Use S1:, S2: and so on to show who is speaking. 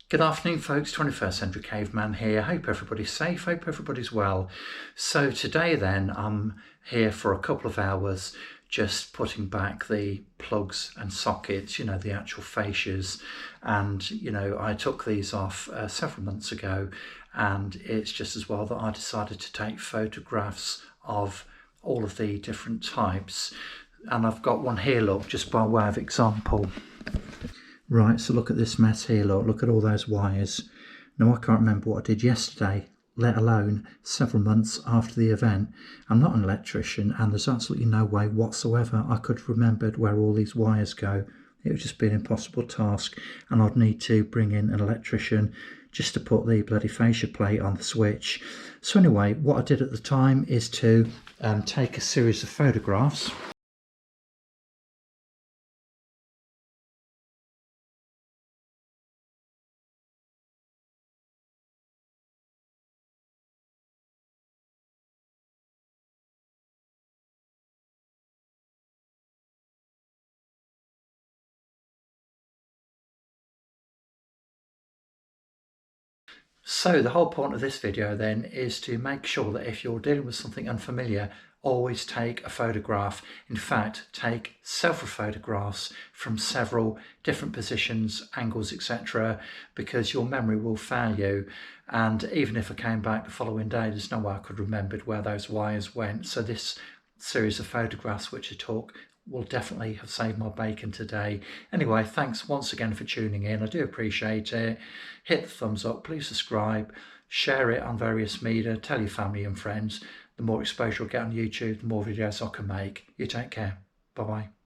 S1: Good afternoon folks, 21st Century Caveman here. Hope everybody's safe, hope everybody's well. So today then I'm here for a couple of hours just putting back the plugs and sockets, the actual fascias. And I took these off several months ago, and it's just as well that I decided to take photographs of all of the different types. And I've got one here, look, just by way of example. Right, so look at this mess here, look at all those wires. Now I can't remember what I did yesterday, let alone several months after the event. I'm not an electrician, and there's absolutely no way whatsoever I could have remembered where all these wires go. It would just be an impossible task, and I'd need to bring in an electrician just to put the bloody fascia plate on the switch. So anyway, what I did at the time is to take a series of photographs. So the whole point of this video then is to make sure that if you're dealing with something unfamiliar, always take a photograph. In fact, take several photographs from several different positions, angles, etc., because your memory will fail you. And even if I came back the following day, there's no way I could remember where those wires went. So this series of photographs which I took will definitely have saved my bacon today. Anyway, thanks once again for tuning in. I do appreciate it. Hit the thumbs up, please subscribe, share it on various media, tell your family and friends. The more exposure I get on YouTube, the more videos I can make. You take care. Bye-bye.